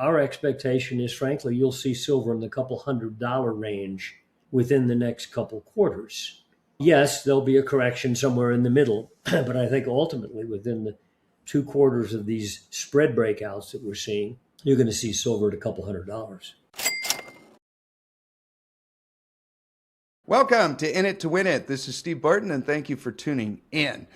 our expectation is, frankly, you'll see silver in the couple $100 range within the next couple quarters. Yes, there'll be a correction somewhere in the middle, but I think ultimately within the 2 quarters of these spread breakouts that we're seeing, you're going to see silver at a couple $100. Welcome to In It to Win It. This is Steve Barton, and thank you for tuning in.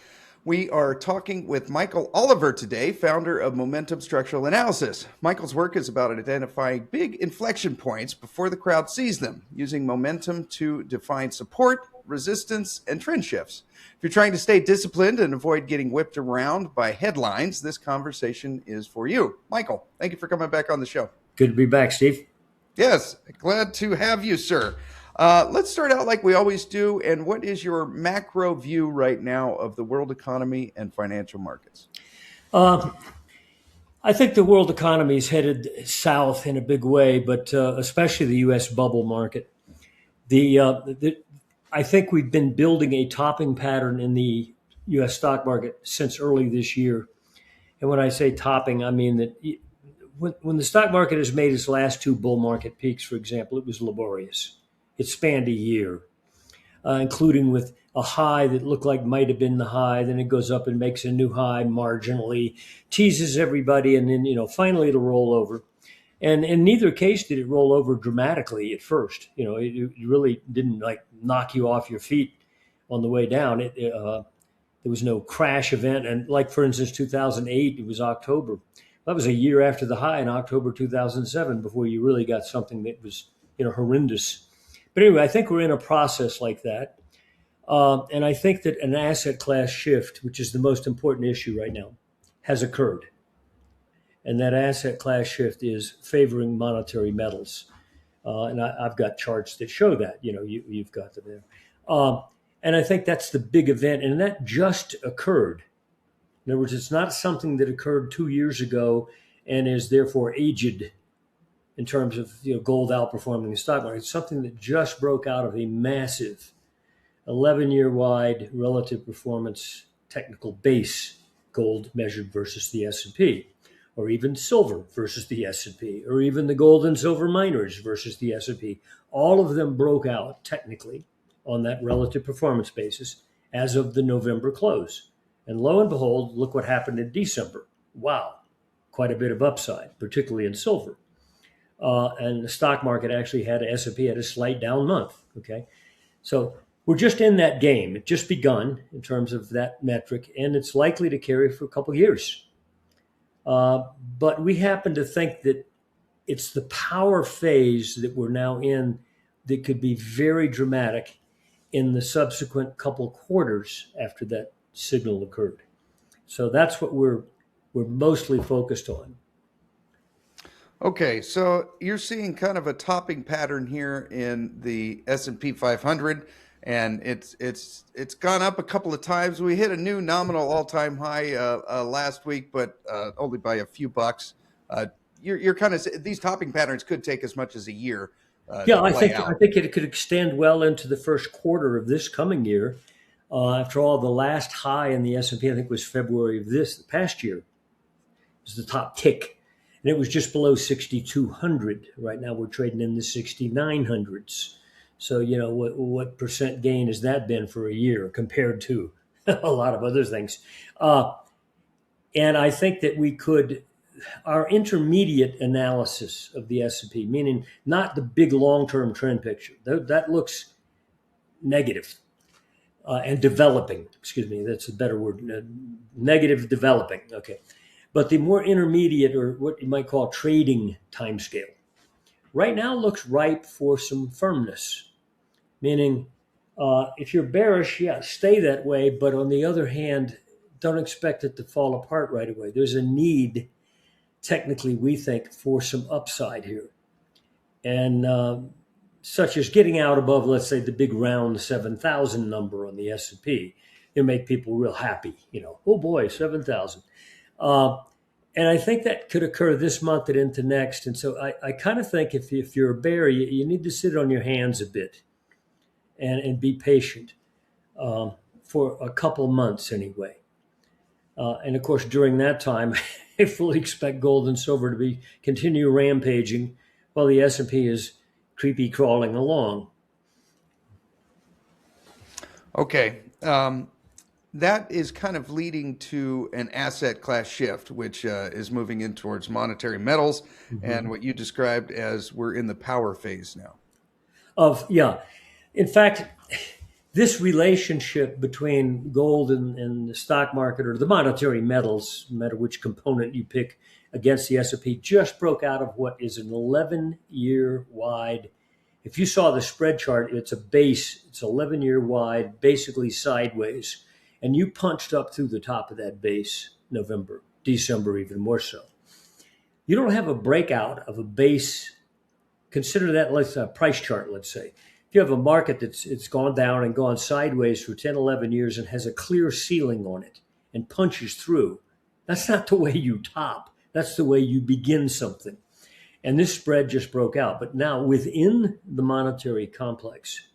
We are talking with Michael Oliver today, founder of Momentum Structural Analysis. Michael's work is about identifying big inflection points before the crowd sees them, using momentum to define support, resistance, and trend shifts. If you're trying to stay disciplined and avoid getting whipped around by headlines, this conversation is for you. Michael, thank you for coming back on the show. Good to be back, Steve. Yes, glad to have you, sir. Let's start out like we always do. And what is your macro view right now of the world economy and financial markets? I think the world economy is headed south in a big way, but especially the U.S. bubble market. I think we've been building a topping pattern in the U.S. stock market since early this year. And when I say topping, I mean that when the stock market has made its last 2 bull market peaks, for example, it was laborious. It spanned a year, including with a high that looked like might have been the high. Then it goes up and makes a new high marginally, teases everybody, and then finally it'll roll over. And in neither case did it roll over dramatically at first. It really didn't like knock you off your feet on the way down. There was no crash event. And like, for instance, 2008, it was October. That was a year after the high in October 2007 before you really got something that was horrendous. But anyway, I think we're in a process like that. And I think that an asset class shift, which is the most important issue right now, has occurred. And that asset class shift is favoring monetary metals. And I've got charts that show that, you've got them there. And I think that's the big event. And that just occurred. In other words, it's not something that occurred 2 years ago and is therefore aged in terms of gold outperforming the stock market. It's something that just broke out of a massive 11-year wide relative performance technical base, gold measured versus the S&P, or even silver versus the S&P, or even the gold and silver miners versus the S&P. All of them broke out technically on that relative performance basis as of the November close. And lo and behold, look what happened in December. Wow, quite a bit of upside, particularly in silver. And the stock market actually had S&P had a slight down month. Okay, so we're just in that game. It just begun in terms of that metric, and it's likely to carry for a couple of years. But we happen to think that it's the power phase that we're now in that could be very dramatic in the subsequent couple quarters after that signal occurred. So that's what we're mostly focused on. Okay, so you're seeing kind of a topping pattern here in the S&P 500, and it's gone up a couple of times. We hit a new nominal all-time high last week, but only by a few bucks. You're kind of these topping patterns could take as much as a year. I think it could extend well into the first quarter of this coming year. After all, the last high in the S&P, I think, was February of the past year. It was the top tick. And it was just below 6,200. Right now, we're trading in the 6,900s. So, what percent gain has that been for a year compared to a lot of other things? And I think that our intermediate analysis of the S&P, meaning not the big long-term trend picture, that looks negative and developing. Excuse me, that's a better word. Negative developing. Okay. But the more intermediate, or what you might call trading timescale, right now looks ripe for some firmness. Meaning, if you're bearish, stay that way. But on the other hand, don't expect it to fall apart right away. There's a need, technically, we think, for some upside here. And such as getting out above, let's say, the big round 7,000 number on the S&P. It'll make people real happy. Oh boy, 7,000. And I think that could occur this month and into next. And so I kind of think if you're a bear, you need to sit on your hands a bit and be patient for a couple months anyway. And of course, during that time, I fully expect gold and silver to continue rampaging while the S&P is creepy crawling along. Okay. That is kind of leading to an asset class shift, which is moving in towards monetary metals and what you described as we're in the power phase now. In fact, this relationship between gold and the stock market, or the monetary metals, no matter which component you pick, against the S&P, just broke out of what is an 11-year wide. If you saw the spread chart, it's a base. It's 11-year wide, basically sideways. And you punched up through the top of that base November, December, even more so. You don't have a breakout of a base. Consider that like a price chart, let's say. If you have a market it's gone down and gone sideways for 10, 11 years and has a clear ceiling on it and punches through, that's not the way you top. That's the way you begin something. And this spread just broke out. But now within the monetary complex,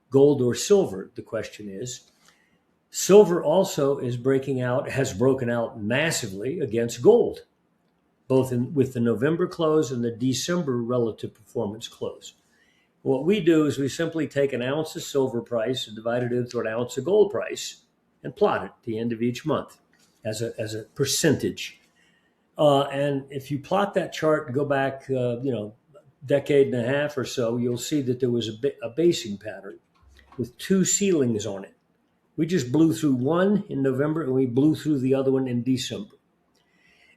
gold or silver, the question is, silver also has broken out massively against gold, both with the November close and the December relative performance close. What we do is we simply take an ounce of silver price and divide it into an ounce of gold price and plot it at the end of each month as a percentage. And if you plot that chart and go back, decade and a half or so, you'll see that there was a basing pattern with two ceilings on it. We just blew through one in November and we blew through the other one in December.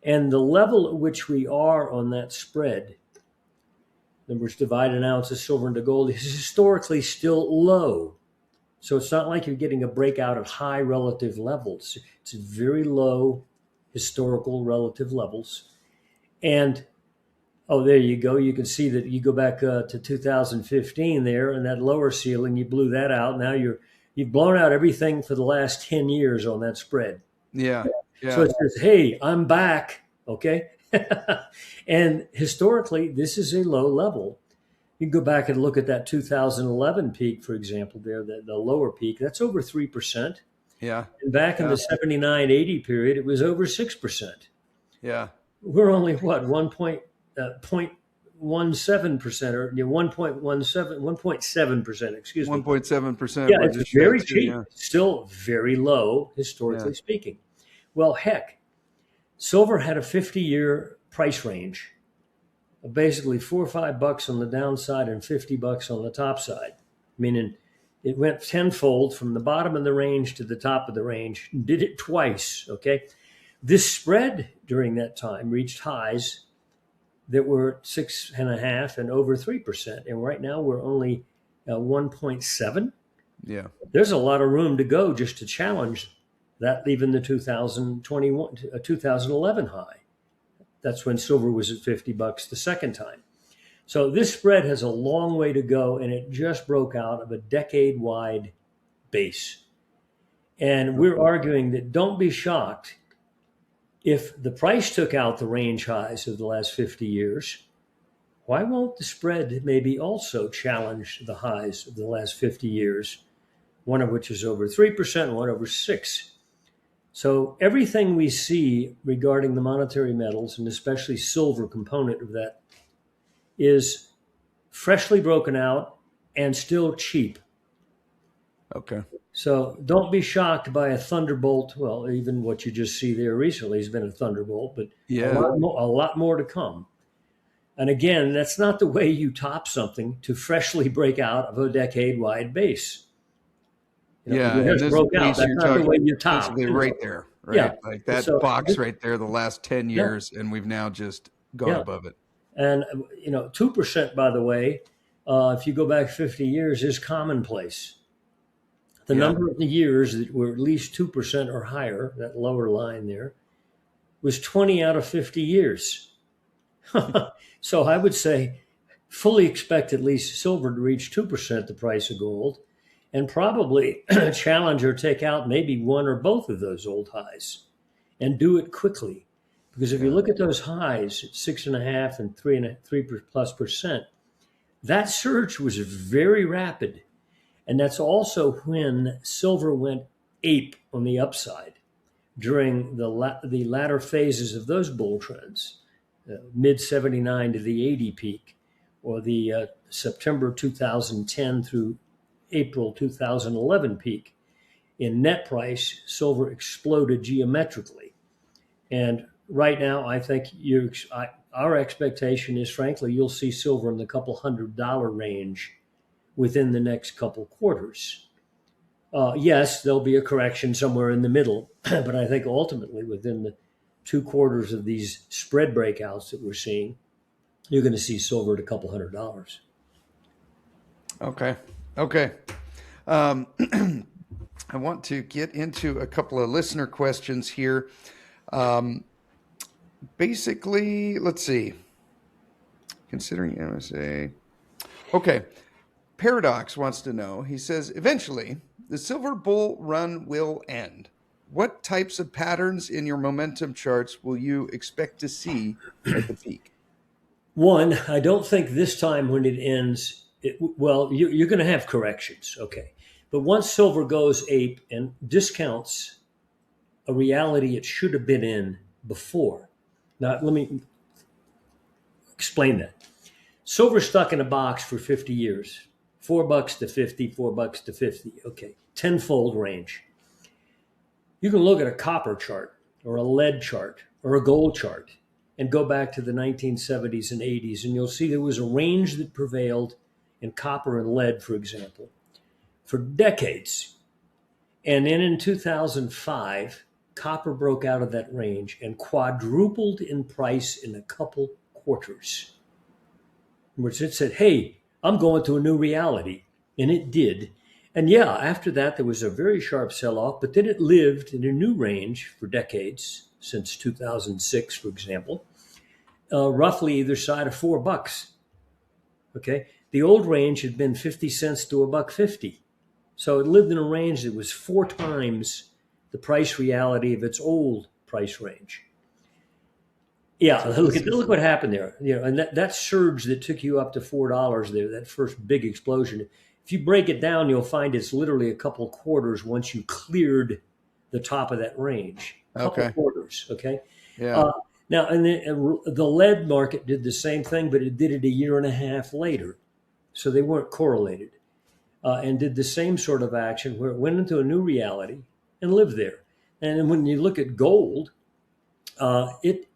And the level at which we are on that spread, in other words, divide an ounce of silver into gold, is historically still low. So it's not like you're getting a breakout of high relative levels. It's very low historical relative levels. And, there you go. You can see that you go back to 2015 there, and that lower ceiling, you blew that out. Now you've blown out everything for the last 10 years on that spread. Yeah. So it says, hey, I'm back. Okay. And historically, this is a low level. You can go back and look at that 2011 peak, for example, there, the lower peak, that's over 3%. Yeah. And back in the 79-80 period, it was over 6%. Yeah. We're only what, 0.17% or 1.7%, excuse me. 1.7%. Yeah, it's very cheap. Yeah. Still very low, historically speaking. Well, heck, silver had a 50-year price range of basically $4 or $5 on the downside and $50 on the top side, meaning it went tenfold from the bottom of the range to the top of the range, did it twice, okay? This spread during that time reached highs that were 6.5% and over 3%. And right now we're only 1.7. Yeah. There's a lot of room to go just to challenge that, even the 2011 high. That's when silver was at $50 the second time. So this spread has a long way to go, and it just broke out of a decade-wide base. And we're arguing that don't be shocked if the price took out the range highs of the last 50 years. Why won't the spread maybe also challenge the highs of the last 50 years, one of which is over 3% and one over 6%? So everything we see regarding the monetary metals, and especially silver component of that, is freshly broken out and still cheap. Okay. So don't be shocked by a thunderbolt. Well, even what you just see there recently has been a thunderbolt, but a lot more to come. And again, that's not the way you top something to freshly break out of a decade-wide base. This broke out. That's not the way you top. Right there, right? Yeah. Like that box right there, the last 10 years, and we've now just gone above it. And, 2%, by the way, if you go back 50 years, is commonplace. The number of the years that were at least 2% or higher, that lower line there, was 20 out of 50 years. So I would say fully expect at least silver to reach 2% the price of gold, and probably challenge or take out maybe one or both of those old highs, and do it quickly. Because if you look at those highs at 6.5% and 3+%, that surge was very rapid. And that's also when silver went ape on the upside. during the latter phases of those bull trends, mid 79 to the 80 peak, or the September 2010 through April 2011 peak, in net price, silver exploded geometrically. And right now, I think our expectation is, frankly, you'll see silver in the couple $100 range within the next couple quarters. Yes, there'll be a correction somewhere in the middle, but I think ultimately within the 2 quarters of these spread breakouts that we're seeing, you're going to see silver at a couple $100. Okay. I want to get into a couple of listener questions here. Basically, let's see. Considering MSA. Okay. Paradox wants to know, he says, eventually, the silver bull run will end. What types of patterns in your momentum charts will you expect to see at the peak? One, I don't think this time when it ends, you're going to have corrections, okay. But once silver goes ape and discounts a reality it should have been in before. Now, let me explain that. Silver stuck in a box for 50 years. $4 to 50, $4 to 50. Okay, tenfold range. You can look at a copper chart or a lead chart or a gold chart and go back to the 1970s and 80s, and you'll see there was a range that prevailed in copper and lead, for example, for decades. And then in 2005, copper broke out of that range and quadrupled in price in a couple quarters. In which it said, hey, I'm going to a new reality. And it did. And yeah, after that, there was a very sharp sell-off, but then it lived in a new range for decades, since 2006, for example, roughly either side of $4. Okay. The old range had been 50 cents to $1.50. So it lived in a range that was 4 times the price reality of its old price range. Yeah, look what happened there. And that surge that took you up to $4 there, that first big explosion. If you break it down, you'll find it's literally a couple quarters once you cleared the top of that range. A couple quarters, okay? Yeah. Now, and the lead market did the same thing, but it did it a year and a half later. So they weren't correlated, and did the same sort of action where it went into a new reality and lived there. And when you look at gold, it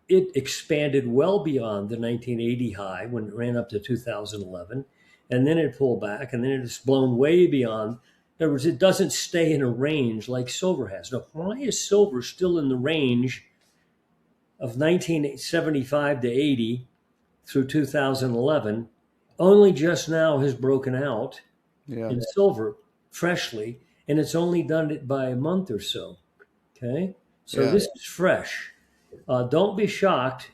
expanded well beyond the 1980 high when it ran up to 2011, and then it pulled back, and then it's blown way beyond. In other words, it doesn't stay in a range like silver has. Now, why is silver still in the range of 1975 to 80 through 2011? Only just now has broken out in silver freshly, and it's only done it by a month or so. Okay, so this is fresh. Don't be shocked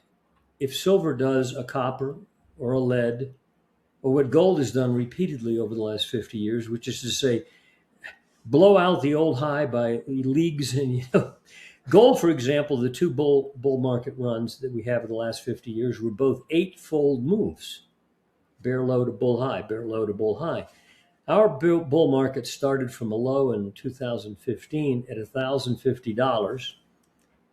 if silver does a copper or a lead, or what gold has done repeatedly over the last 50 years, which is to say, blow out the old high by leagues. And gold, for example, the 2 bull market runs that we have in the last 50 years were both 8-fold moves: bear low to bull high, bear low to bull high. Our bull market started from a low in 2015 at $1,050.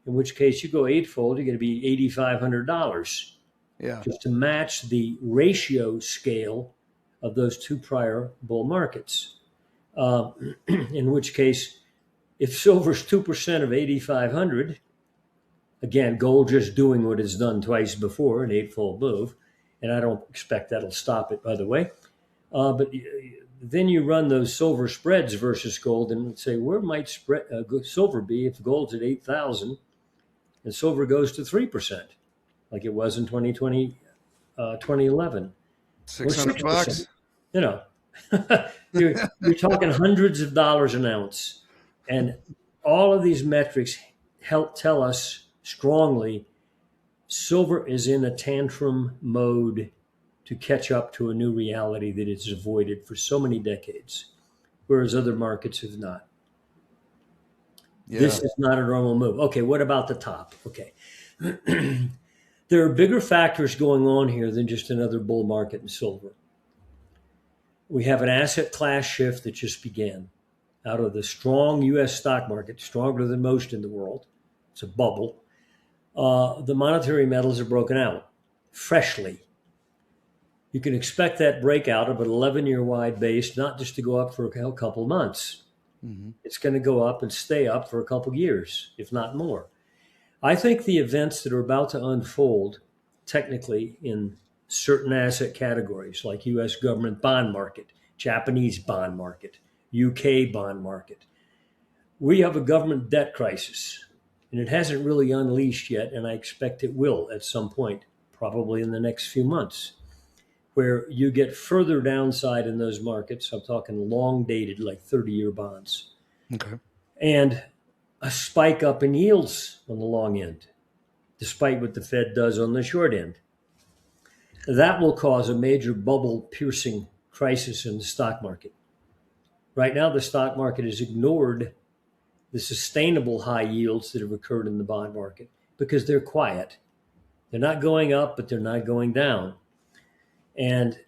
In which case you go 8-fold, you're going to be $8,500. Yeah. Just to match the ratio scale of those 2 prior bull markets. In which case, if silver's 2% of 8,500, again, gold just doing what it's done twice before, an 8-fold move, and I don't expect that'll stop it, by the way. But then you run those silver spreads versus gold and say, where might silver be if gold's at 8,000? And silver goes to 3%, like it was in 2011. $600. You're talking hundreds of dollars an ounce. And all of these metrics help tell us strongly silver is in a tantrum mode to catch up to a new reality that it's avoided for so many decades, whereas other markets have not. This is not a normal move. Okay, what about the top? Okay. There are bigger factors going on here than just another bull market in silver. We have an asset class shift that just began. out of the strong U.S. stock market, stronger than most in the world. It's a bubble. The monetary metals are broken out freshly. You can expect that breakout of an 11-year wide base not just to go up for a couple of months. Mm-hmm. It's going to go up and stay up for a couple of years, if not more. I think the events that are about to unfold technically in certain asset categories like U.S. government bond market, Japanese bond market, UK bond market, we have a government debt crisis, and it hasn't really unleashed yet, and I expect it will at some point, probably in the next few months, where you get further downside in those markets. I'm talking long dated, like 30-year bonds, Okay. and a spike up in yields on the long end, despite what the Fed does on the short end. That will cause a major bubble piercing crisis in the stock market. Right now, the stock market has ignored the sustainable high yields that have occurred in the bond market because they're quiet. They're not going up, but they're not going down. And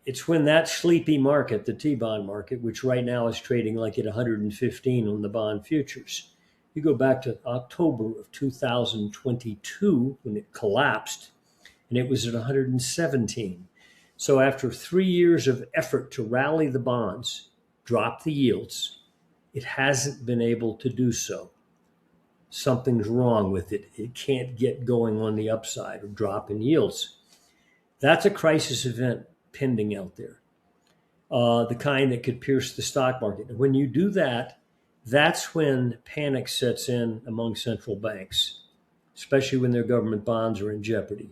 it's when that sleepy market, the T-bond market, which right now is trading like at 115 on the bond futures. You go back to October of 2022 when it collapsed, and it was at 117. So after 3 years of effort to rally the bonds, drop the yields, it hasn't been able to do so. Something's wrong with it. It can't get going on the upside or drop in yields. That's a crisis event pending out there, the kind that could pierce the stock market. And when you do that, that's when panic sets in among central banks, especially when their government bonds are in jeopardy.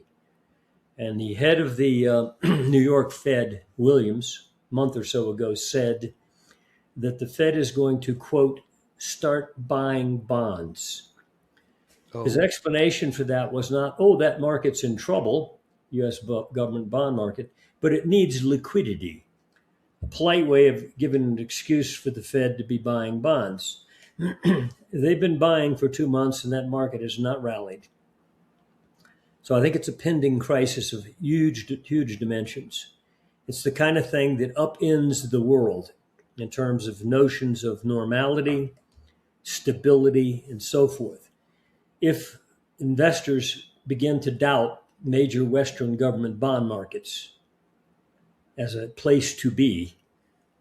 And the head of the New York Fed, Williams, a month or so ago, said that the Fed is going to, quote, start buying bonds. Oh. His explanation for that was not, that market's in trouble, U.S. government bond market, but it needs liquidity. A polite way of giving an excuse for the Fed to be buying bonds. They've been buying for 2 months and that market has not rallied. So I think it's a pending crisis of huge dimensions. It's the kind of thing that upends the world in terms of notions of normality, stability, and so forth. If investors begin to doubt major Western government bond markets as a place to be,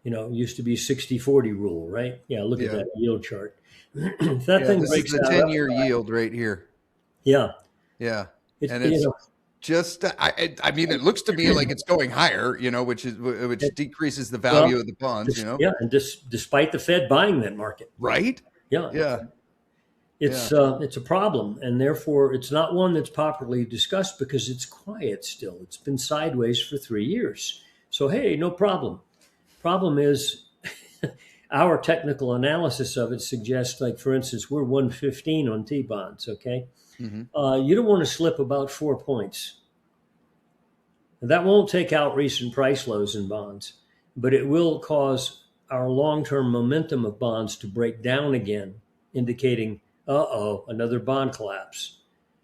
it used to be 60-40 rule, right? Yeah, look at that yield chart. If that thing This breaks is the out 10-year yield right here. Yeah. Yeah. And it's just, I mean, it looks to me like it's going higher, which decreases the value of the bonds, and despite the Fed buying that market. Right? Yeah. Yeah. It's a problem, and therefore it's not one that's properly discussed because it's quiet still. It's been sideways for 3 years. So, hey, no problem. Problem is our technical analysis of it suggests, like, for instance, we're 115 on T-bonds, okay? Mm-hmm. You don't want to slip about 4 points. That won't take out recent price lows in bonds, but it will cause our long-term momentum of bonds to break down again, indicating, another bond collapse.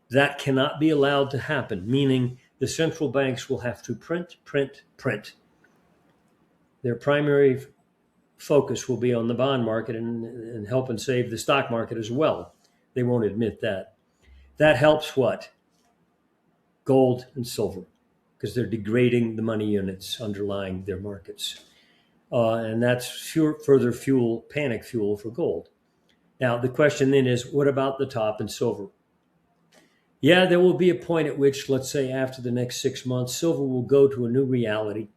That cannot be allowed to happen, meaning the central banks will have to print. Their primary focus will be on the bond market and help and save the stock market as well. They won't admit that. That helps what? Gold and silver, because they're degrading the money units underlying their markets. And that's further panic fuel for gold. Now, the question then is, what about the top in silver? Yeah, there will be a point at which, let's say after the next 6 months, silver will go to a new reality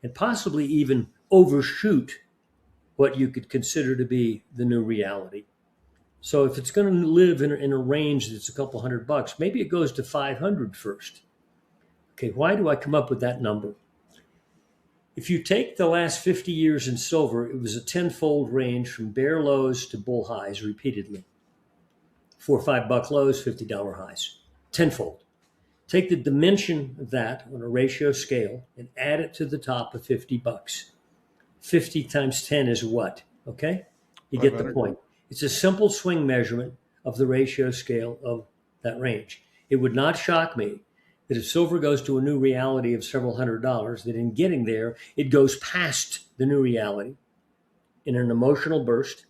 and possibly even overshoot what you could consider to be the new reality. So if it's going to live in a range that's a couple $100, maybe it goes to 500 first. Okay, why do I come up with that number? If you take the last 50 years in silver, it was a tenfold range from bear lows to bull highs repeatedly. $4 or $5 lows, $50 highs, tenfold. Take the dimension of that on a ratio scale and add it to the top of $50. 50 times 10 is what? Okay? You get the point. It's a simple swing measurement of the ratio scale of that range. It would not shock me that if silver goes to a new reality of several $100s, that in getting there, it goes past the new reality in an emotional burst.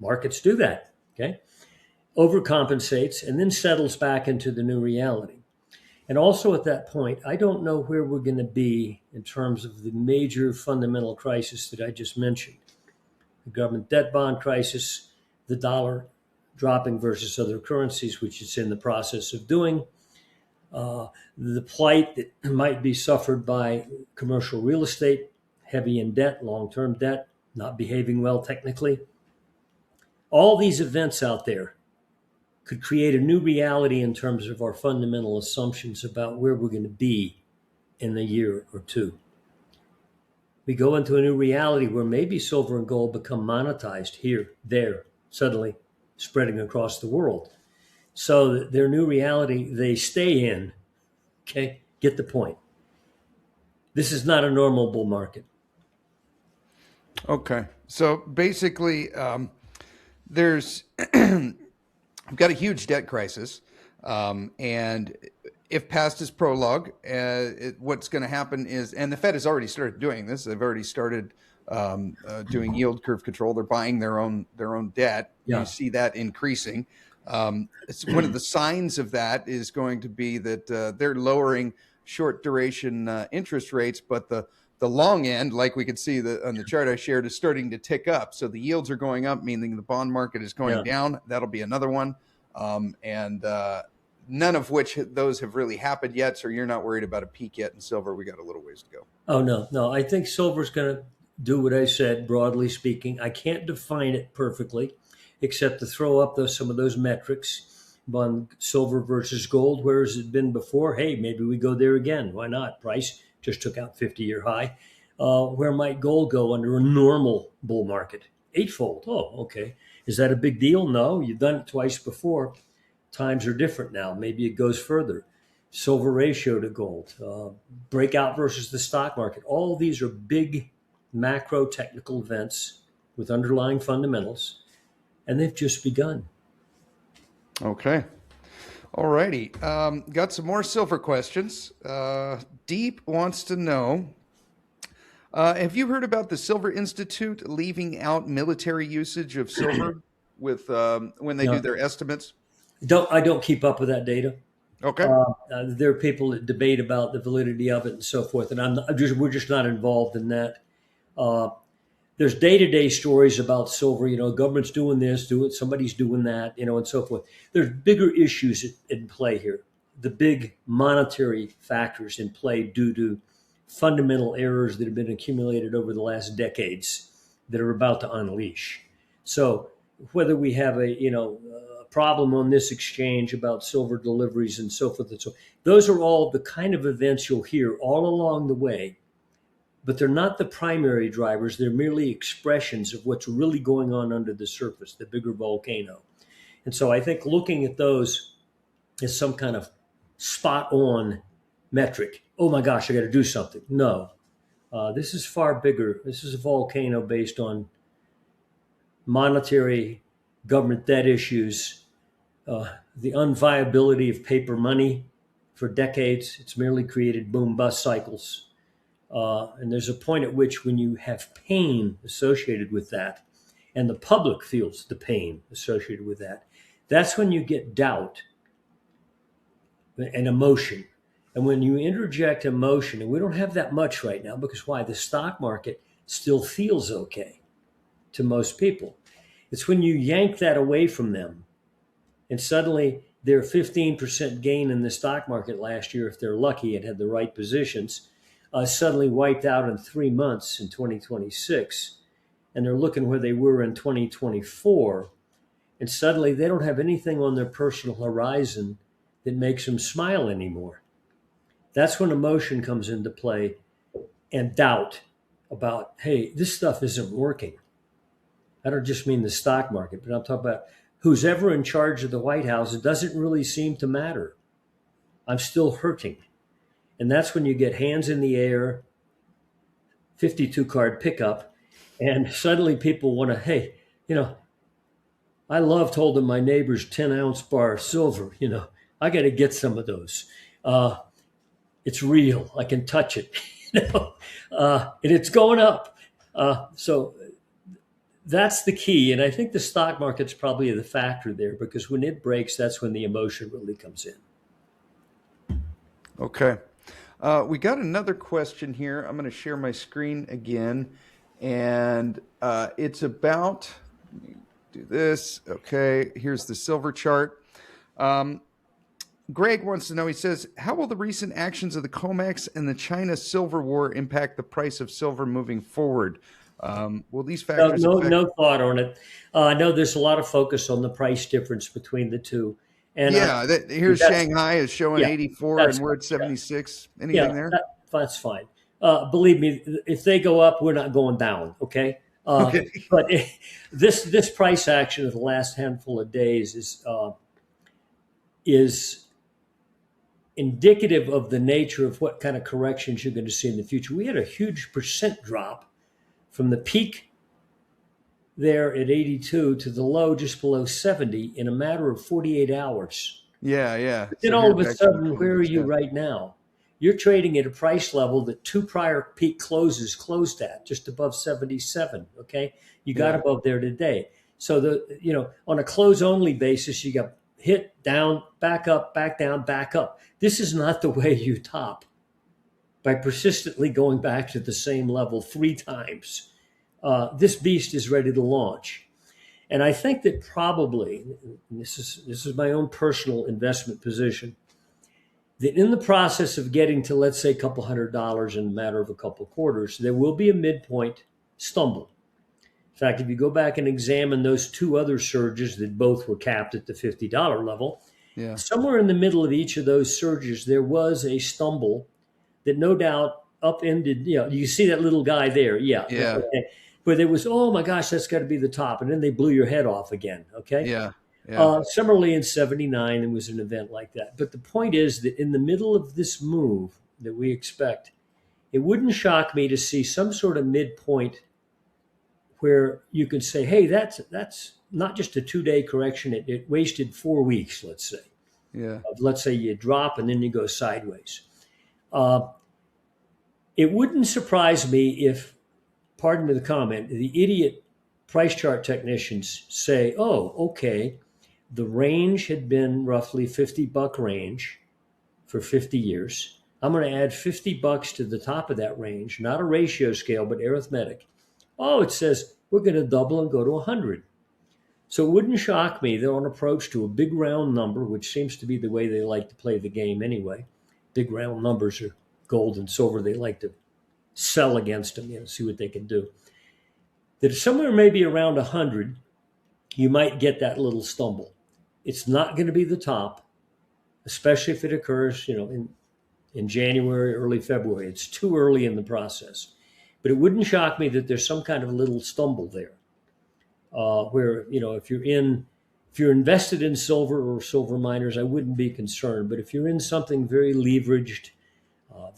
Markets do that, okay? Overcompensates and then settles back into the new reality. And also at that point, I don't know where we're going to be in terms of the major fundamental crisis that I just mentioned. The government debt bond crisis, the dollar dropping versus other currencies, which it's in the process of doing, the plight that might be suffered by commercial real estate, heavy in debt, long-term debt, not behaving well technically. All these events out there could create a new reality in terms of our fundamental assumptions about where we're going to be in a year or two. We go into a new reality where maybe silver and gold become monetized here, there, suddenly spreading across the world. So their new reality, they stay in. Okay, get the point. This is not a normal bull market. Okay. So basically, there's we've got a huge debt crisis, and if past is prologue, what's going to happen is, and the Fed has already started doing this. They've already started doing yield curve control. They're buying their own debt. Yeah. You see that increasing. It's one of the signs of that is going to be that they're lowering short duration interest rates, but the long end, like we could see on the chart I shared, is starting to tick up. So the yields are going up, meaning the bond market is going down. That'll be another one. And none of which those have really happened yet. So you're not worried about a peak yet in silver. We got a little ways to go. Oh, no. I think silver's going to do what I said, broadly speaking. I can't define it perfectly, except to throw up some of those metrics on silver versus gold. Where has it been before? Hey, maybe we go there again. Why not? Price just took out 50-year high. Where might gold go under a normal bull market? Eightfold. Oh, okay. Is that a big deal? No, you've done it twice before. Times are different now. Maybe it goes further. Silver ratio to gold, breakout versus the stock market. All of these are big macro technical events with underlying fundamentals, and they've just begun. Okay. All righty. Got some more silver questions. Deep wants to know, have you heard about the Silver Institute leaving out military usage of silver with when they do their estimates? I don't keep up with that data. Okay. There are people that debate about the validity of it and so forth, and we're just not involved in that. There's day-to-day stories about silver. Government's doing this, somebody's doing that, and so forth. There's bigger issues in play here. The big monetary factors in play due to fundamental errors that have been accumulated over the last decades that are about to unleash. So whether we have a problem on this exchange about silver deliveries and so forth and so, those are all the kind of events you'll hear all along the way. But they're not the primary drivers. They're merely expressions of what's really going on under the surface, the bigger volcano. And so I think looking at those as some kind of spot-on metric, oh my gosh, I got to do something. No, this is far bigger. This is a volcano based on monetary government debt issues, the unviability of paper money for decades. It's merely created boom-bust cycles. And there's a point at which when you have pain associated with that, and the public feels the pain associated with that, that's when you get doubt and emotion. And when you interject emotion, and we don't have that much right now, because why? The stock market still feels okay to most people. It's when you yank that away from them, and suddenly their 15% gain in the stock market last year, if they're lucky and had the right positions, suddenly wiped out in 3 months in 2026, and they're looking where they were in 2024, and suddenly they don't have anything on their personal horizon that makes them smile anymore. That's when emotion comes into play and doubt about, hey, this stuff isn't working. I don't just mean the stock market, but I'm talking about who's ever in charge of the White House. It doesn't really seem to matter. I'm still hurting. And that's when you get hands in the air, 52 card pickup, and suddenly people want to, hey, I loved holding my neighbor's 10-ounce bar of silver. I got to get some of those. It's real. I can touch it, and it's going up. So that's the key. And I think the stock market's probably the factor there, because when it breaks, that's when the emotion really comes in. Okay. We got another question here. I'm going to share my screen again. And it's about, let me do this. Okay. Here's the silver chart. Greg wants to know, he says, how will the recent actions of the Comex and the China silver war impact the price of silver moving forward? Will these No, factors no, affect? no thought on it. I know there's a lot of focus on the price difference between the two, and Yeah, here's that's Shanghai is showing yeah, 84 that's and we're at yeah, 76. yeah, Anything there? that's fine. Believe me, if they go up, we're not going down. Okay, Okay. but this price action of the last handful of days is indicative of the nature of what kind of corrections you're going to see in the future. We had a huge percent drop from the peak there at 82 to the low just below 70 in a matter of 48 hours. Yeah, yeah. But then So all here's of a actually sudden, showing where are this. you Yeah. right now? You're trading at a price level that two prior peak closes closed at, just above 77. Okay. You got Yeah. above there today. So on a close only basis, you got hit down, back up, back down, back up. This is not the way you top by persistently going back to the same level 3 times. This beast is ready to launch. And I think that probably, and this is my own personal investment position, that in the process of getting to, let's say, a couple $100 in a matter of a couple quarters, there will be a midpoint stumble. In fact, if you go back and examine those two other surges that both were capped at the $50 level, Yeah. somewhere in the middle of each of those surges, there was a stumble that no doubt upended. You see that little guy there. Yeah. Yeah. Okay. Where there was, oh my gosh, that's got to be the top. And then they blew your head off again. Okay. Yeah. Yeah. Similarly, in '79, there was an event like that. But the point is that in the middle of this move that we expect, it wouldn't shock me to see some sort of midpoint where you could say, hey, that's not just a 2-day correction. It wasted 4 weeks, let's say. Yeah. Let's say you drop and then you go sideways. Uh, it wouldn't surprise me if, pardon me the comment, the idiot price chart technicians say, oh, okay, the range had been roughly $50 range for 50 years. I'm going to add $50 to the top of that range, not a ratio scale, but arithmetic. Oh, it says we're going to double and go to 100. So it wouldn't shock me they're on approach to a big round number, which seems to be the way they like to play the game anyway. Big round numbers are gold and silver. They like to sell against them, see what they can do. That somewhere maybe around 100, you might get that little stumble. It's not going to be the top, especially if it occurs, in January, early February. It's too early in the process. But it wouldn't shock me that there's some kind of a little stumble there, where if you're invested in silver or silver miners, I wouldn't be concerned. But if you're in something very leveraged,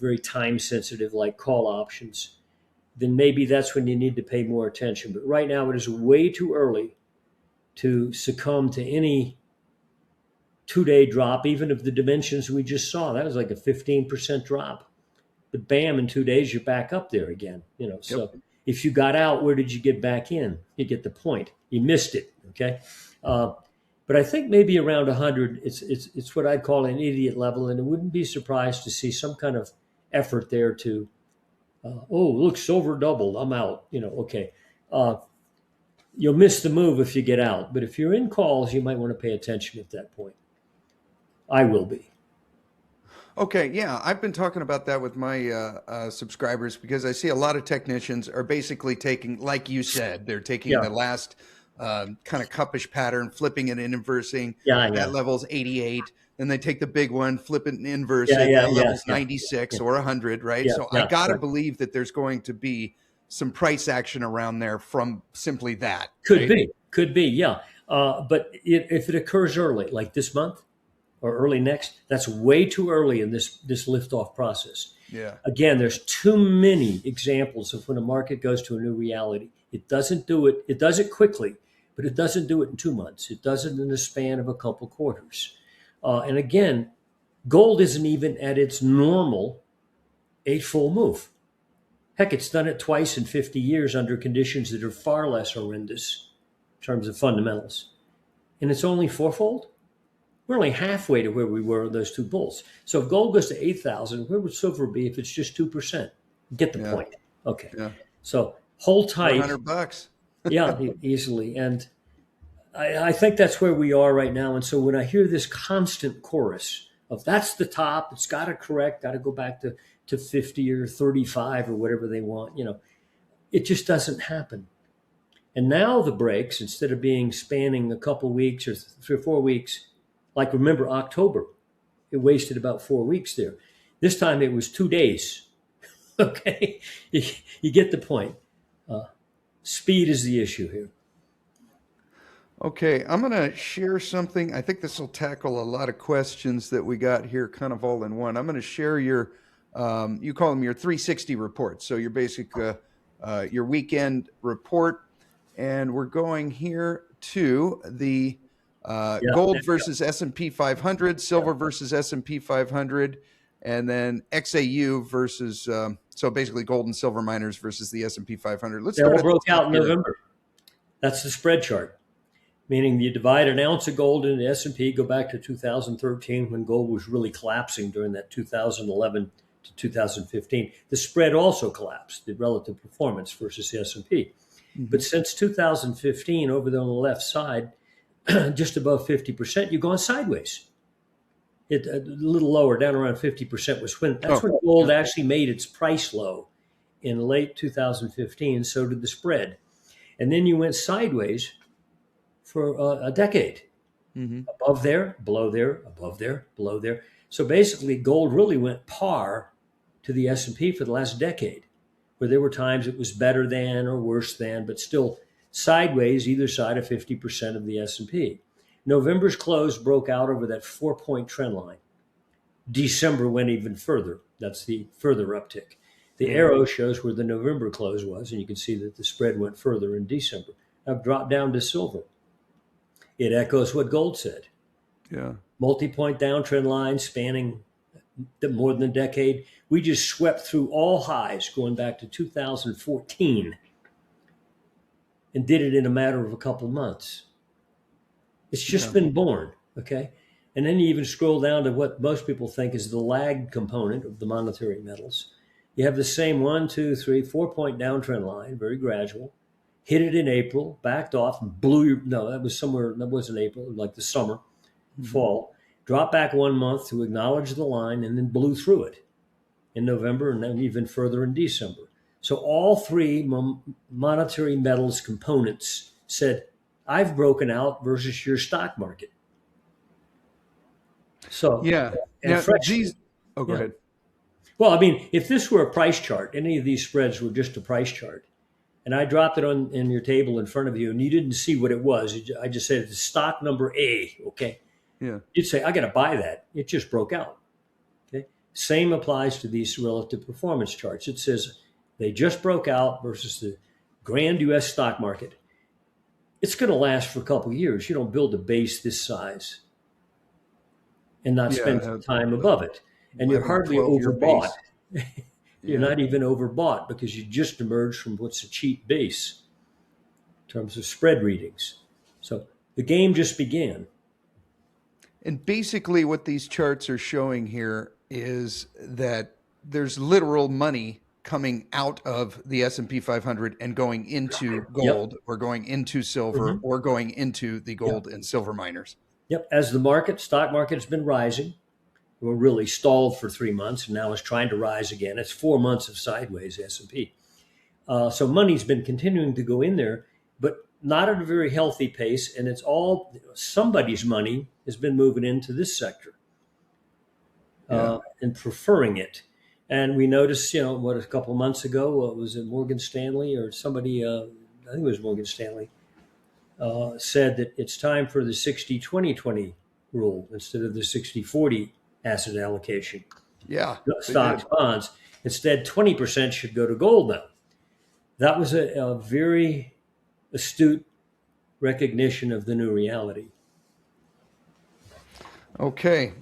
very time sensitive, like call options, then maybe that's when you need to pay more attention. But right now, it is way too early to succumb to any 2-day drop, even of the dimensions we just saw. That was like a 15% drop. But bam, in 2 days, you're back up there again. So Yep. if you got out, where did you get back in? You get the point. You missed it. Okay. But I think maybe around 100, it's what I'd call an idiot level, and it wouldn't be surprised to see some kind of effort there to, oh, look, silver doubled. I'm out. Okay. You'll miss the move if you get out, but if you're in calls, you might want to pay attention at that point. I will be. Okay, yeah, I've been talking about that with my subscribers because I see a lot of technicians are basically taking, like you said, they're taking Yeah. the last kind of cuppish pattern, flipping it and inversing. Yeah. That level's 88. Then they take the big one, flip it and inverse Yeah. it. Yeah. That Yeah. level's Yeah. 96 or 100, right? Yeah. So I Yeah. got to Right. believe that there's going to be some price action around there from simply that. Could Right? be. Yeah. But if it occurs early, like this month or early next, that's way too early in this liftoff process. Yeah. Again, there's too many examples of when a market goes to a new reality. It doesn't do it. It does it quickly, but it doesn't do it in 2 months. It does it in the span of a couple quarters. And again, gold isn't even at its normal 8 full move. Heck, it's done it twice in 50 years under conditions that are far less horrendous in terms of fundamentals. And it's only fourfold? We're only halfway to where we were in those two bulls. So if gold goes to 8,000, where would silver be if it's just 2%? Get the point. Okay. Yeah. So hold tight. $400. Yeah, easily. And I think that's where we are right now. And so when I hear this constant chorus of that's the top, it's got to correct, got to go back to 50 or 35 or whatever they want, it just doesn't happen. And now the breaks, instead of being spanning a couple weeks or 3 or 4 weeks, like remember October, it wasted about 4 weeks there. This time it was 2 days. Okay, you get the point. Speed is the issue here. Okay, I'm going to share something. I think this will tackle a lot of questions that we got here kind of all in one. I'm going to share your, you call them your 360 reports. So your basic, your weekend report. And we're going here to the gold versus S&P 500, silver versus S&P 500, and then XAU versus, so basically gold and silver miners versus the S&P 500. Let's start. They all broke out in November. That's the spread chart. Meaning you divide an ounce of gold in the S&P, go back to 2013 when gold was really collapsing during that 2011 to 2015. The spread also collapsed, the relative performance versus the S&P. Mm-hmm. But since 2015, over there on the left side, just above 50%, you've gone sideways. It a little lower, down around 50% was when when gold actually made its price low in late 2015. So did the spread, and then you went sideways for a decade. Mm-hmm. Above there, below there, above there, below there. So basically, gold really went par to the S&P for the last decade, where there were times it was better than or worse than, but still sideways either side of 50% of the S&P. November's close broke out over that 4-point trend line. December went even further. That's the further uptick. The arrow shows where the November close was, and you can see that the spread went further in December. Now dropped down to silver. It echoes what gold said. Yeah. Multi-point downtrend line spanning more than a decade. We just swept through all highs going back to 2014 and did it in a matter of a couple months. It's just been born, okay? And then you even scroll down to what most people think is the lagged component of the monetary metals. You have the same 1, 2, 3, 4-point downtrend line, very gradual. Hit it in April, backed off, and that was somewhere, that wasn't April, like the summer, fall. Dropped back 1 month to acknowledge the line and then blew through it in November and then even further in December. So all three monetary metals components said, I've broken out versus your stock market. So, yeah. Now, go ahead. Well, I mean, if this were a price chart, any of these spreads were just a price chart, and I dropped it in your table in front of you, and you didn't see what it was. I just said it's stock number A, okay? Yeah. You'd say, I got to buy that. It just broke out, okay? Same applies to these relative performance charts. It says they just broke out versus the grand U.S. stock market. It's going to last for a couple of years. You don't build a base this size and not spend some time above it. And you're hardly overbought. You're not even overbought because you just emerged from what's a cheap base in terms of spread readings. So the game just began. And basically what these charts are showing here is that there's literal money coming out of the S&P 500 and going into gold or going into silver or going into the gold and silver miners. Yep. As the stock market has been rising, we're really stalled for 3 months and now is trying to rise again. It's 4 months of sideways S&P. So money's been continuing to go in there, but not at a very healthy pace. And it's all somebody's money has been moving into this sector and preferring it. And we noticed, a couple of months ago, was it Morgan Stanley or somebody, I think it was Morgan Stanley, said that it's time for the 60-20-20 rule instead of the 60-40 asset allocation. Yeah. Stocks, bonds. Instead, 20% should go to gold now. That was a very astute recognition of the new reality. Okay,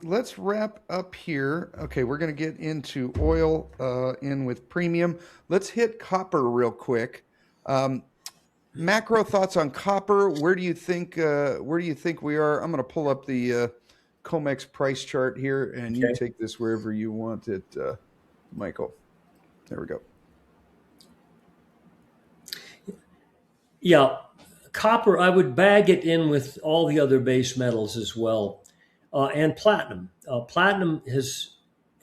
let's wrap up here. Okay, we're going to get into oil in with premium. Let's hit copper real quick. Macro thoughts on copper. Where do you think we are? I'm going to pull up the Comex price chart here, and you Okay. take this wherever you want it, Michael. There we go. Yeah, copper, I would bag it in with all the other base metals as well, and platinum. Platinum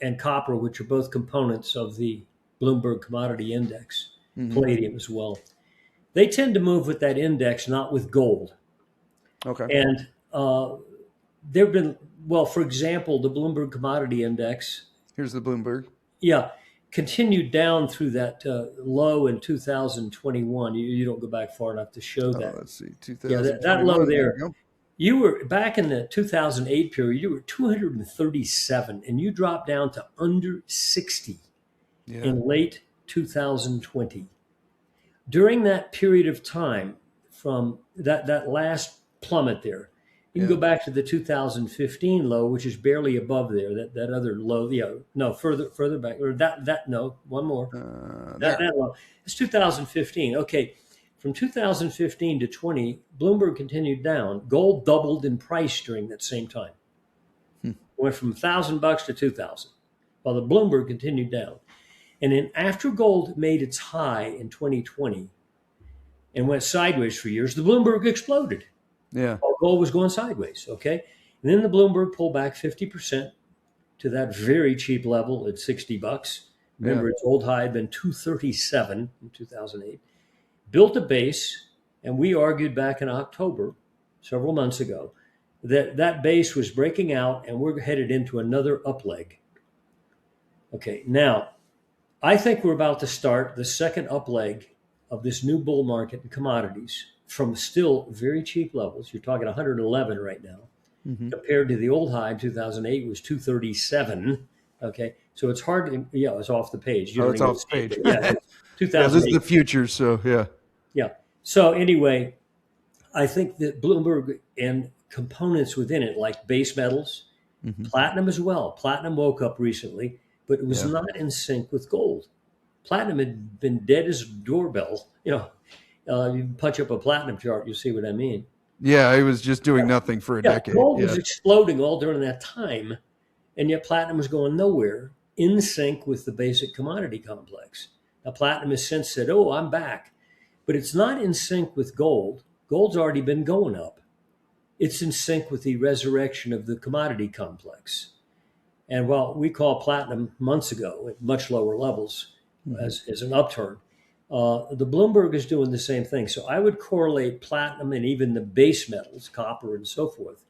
and copper, which are both components of the Bloomberg Commodity Index, Mm-hmm. palladium as well. They tend to move with that index, not with gold. Okay. And there have been, well, for example, the Bloomberg Commodity Index, Here's the Bloomberg. yeah, continued down through that low in 2021. You don't go back far enough to show Oh, that. let's see, Yeah, that low 2021. There there. we go. You were back in the 2008 period, you were 237 and you dropped down to under 60 Yeah. in late 2020. During that period of time, from that last plummet there, you can Yeah. go back to the 2015 low, which is barely above there. That other low, no, further back, or that no, one more. There. That low. It's 2015. Okay, from 2015 to 20, Bloomberg continued down. Gold doubled in price during that same time. Went from $1,000 to 2,000, while the Bloomberg continued down. And then after gold made its high in 2020 and went sideways for years, the Bloomberg exploded. Yeah. While gold was going sideways. Okay, and then the Bloomberg pulled back 50% to that very cheap level at $60. Remember, Yeah. its old high had been 237 in 2008. Built a base, and we argued back in October, several months ago, that that base was breaking out and we're headed into another up leg. Okay, now I think we're about to start the second up leg of this new bull market in commodities from still very cheap levels. You're talking 111 right now, Mm-hmm. compared to the old high in 2008 was 237. Okay, so it's hard to, it's off the page. You Oh, don't it's even off see the page. it. Yeah, Yeah, this is 2008. the future. So yeah. Yeah. So anyway, I think that Bloomberg and components within it, like base metals, Mm-hmm. platinum as well. Platinum woke up recently, but it was Yeah. not in sync with gold. Platinum had been dead as a doorbell. You punch up a platinum chart, you'll see what I mean. Yeah, I was just doing nothing for a Yeah, decade. gold Yeah. was exploding all during that time, and yet platinum was going nowhere in sync with the basic commodity complex. Now, platinum has since said, oh, I'm back. But it's not in sync with gold. Gold's already been going up. It's in sync with the resurrection of the commodity complex. And while we call platinum months ago at much lower levels Mm-hmm. as an upturn, the Bloomberg is doing the same thing. So I would correlate platinum and even the base metals, copper and so forth,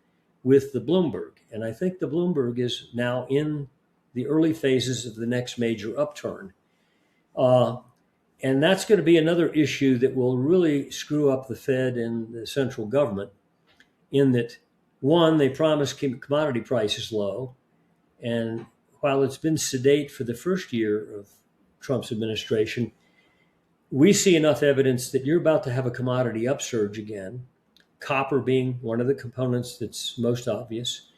with the Bloomberg. And I think the Bloomberg is now in the early phases of the next major upturn. And that's going to be another issue that will really screw up the Fed and the central government, in that, one, they promise keep commodity prices low. And while it's been sedate for the first year of Trump's administration, we see enough evidence that you're about to have a commodity upsurge again, copper being one of the components that's most obvious.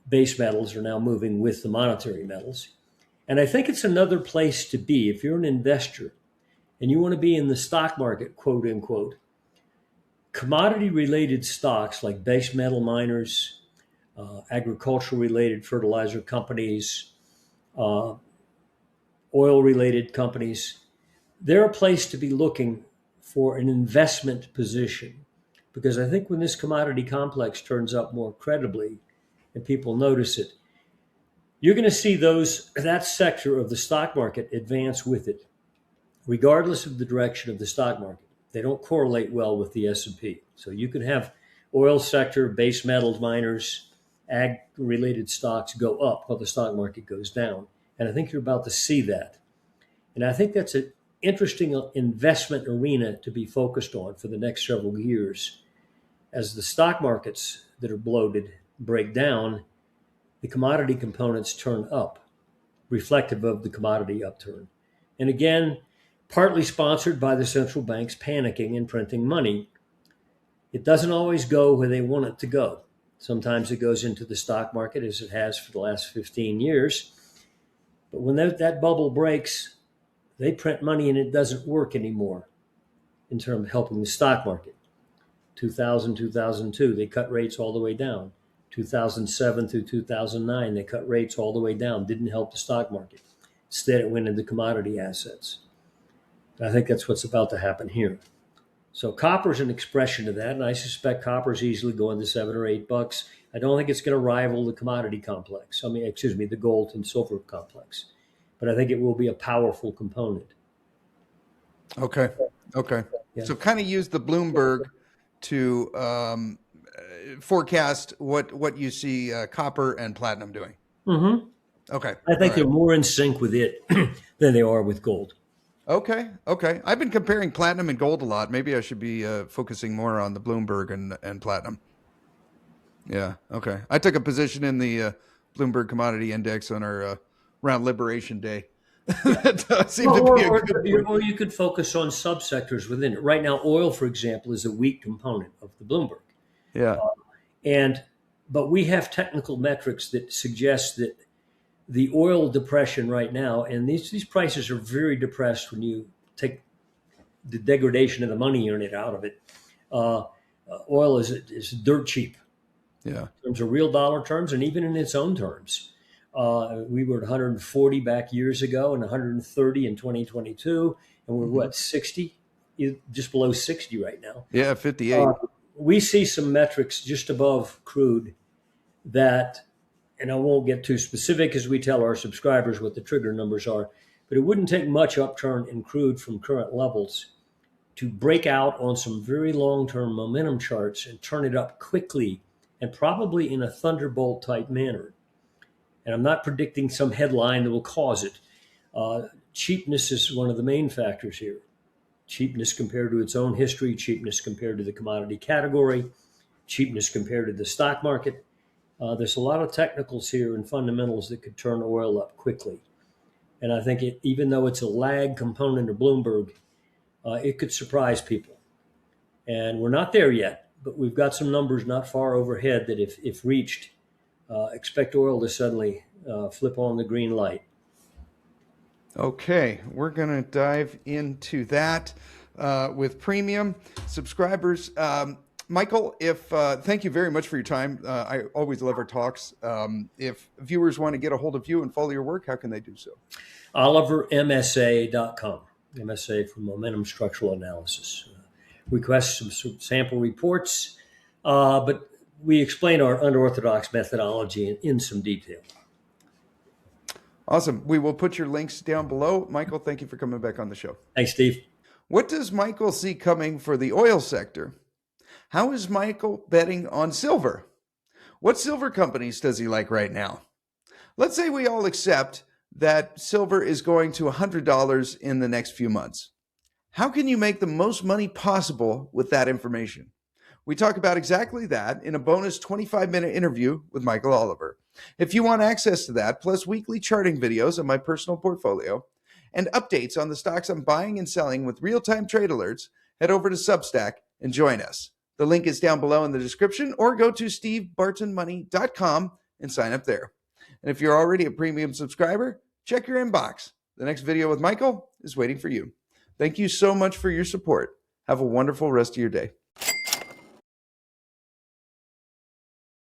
Base metals are now moving with the monetary metals. And I think it's another place to be if you're an investor and you want to be in the stock market, quote unquote. Commodity related stocks like base metal miners, agricultural related fertilizer companies, oil related companies, they're a place to be looking for an investment position. Because I think when this commodity complex turns up more credibly and people notice it, you're going to see that sector of the stock market advance with it, regardless of the direction of the stock market. They don't correlate well with the S&P. So you can have oil sector, base metals, miners, ag-related stocks go up while the stock market goes down. And I think you're about to see that. And I think that's an interesting investment arena to be focused on for the next several years. As the stock markets that are bloated break down, the commodity components turn up, reflective of the commodity upturn. And again, partly sponsored by the central banks panicking and printing money. It doesn't always go where they want it to go. Sometimes it goes into the stock market, as it has for the last 15 years. But when that bubble breaks, they print money and it doesn't work anymore in terms of helping the stock market. 2000, 2002, they cut rates all the way down. 2007 through 2009, they cut rates all the way down. Didn't help the stock market. Instead, it went into commodity assets. I think that's what's about to happen here. So copper's an expression of that, and I suspect copper's easily going to $7 or $8. I don't think it's going to rival the commodity complex. The gold and silver complex. But I think it will be a powerful component. Okay. Yeah. So kind of use the Bloomberg to forecast what you see copper and platinum doing. Mm-hmm. Okay. I think they're more in sync with it than they are with gold. Okay. I've been comparing platinum and gold a lot. Maybe I should be focusing more on the Bloomberg and platinum. Yeah. Okay. I took a position in the Bloomberg Commodity Index on our around Liberation Day. That seemed to be a good or you could focus on subsectors within it. Right now, oil, for example, is a weak component of the Bloomberg. Yeah. But we have technical metrics that suggest that the oil depression right now, and these prices are very depressed when you take the degradation of the money unit out of it. Oil is dirt cheap. Yeah. In terms of real dollar terms, and even in its own terms. We were at 140 back years ago and 130 in 2022. And we're 60? Just below 60 right now. Yeah, 58. We see some metrics just above crude that, and I won't get too specific as we tell our subscribers what the trigger numbers are, but it wouldn't take much upturn in crude from current levels to break out on some very long-term momentum charts and turn it up quickly and probably in a thunderbolt type manner. And I'm not predicting some headline that will cause it. Cheapness is one of the main factors here. Cheapness compared to its own history, cheapness compared to the commodity category, cheapness compared to the stock market. There's a lot of technicals here and fundamentals that could turn oil up quickly. And I think even though it's a lag component of Bloomberg, it could surprise people. And we're not there yet, but we've got some numbers not far overhead that if reached, expect oil to suddenly flip on the green light. Okay, we're going to dive into that with premium subscribers. Michael, thank you very much for your time. I always love our talks. If viewers want to get a hold of you and follow your work, how can they do so? OliverMSA.com, MSA for Momentum Structural Analysis. Request some sample reports, but we explain our unorthodox methodology in some detail. Awesome. We will put your links down below. Michael, thank you for coming back on the show. Thanks, Steve. What does Michael see coming for the oil sector? How is Michael betting on silver? What silver companies does he like right now? Let's say we all accept that silver is going to $100 in the next few months. How can you make the most money possible with that information? We talk about exactly that in a bonus 25-minute interview with Michael Oliver. If you want access to that, plus weekly charting videos on my personal portfolio and updates on the stocks I'm buying and selling with real-time trade alerts, head over to Substack and join us. The link is down below in the description, or go to stevebartonmoney.com and sign up there. And if you're already a premium subscriber, check your inbox. The next video with Michael is waiting for you. Thank you so much for your support. Have a wonderful rest of your day.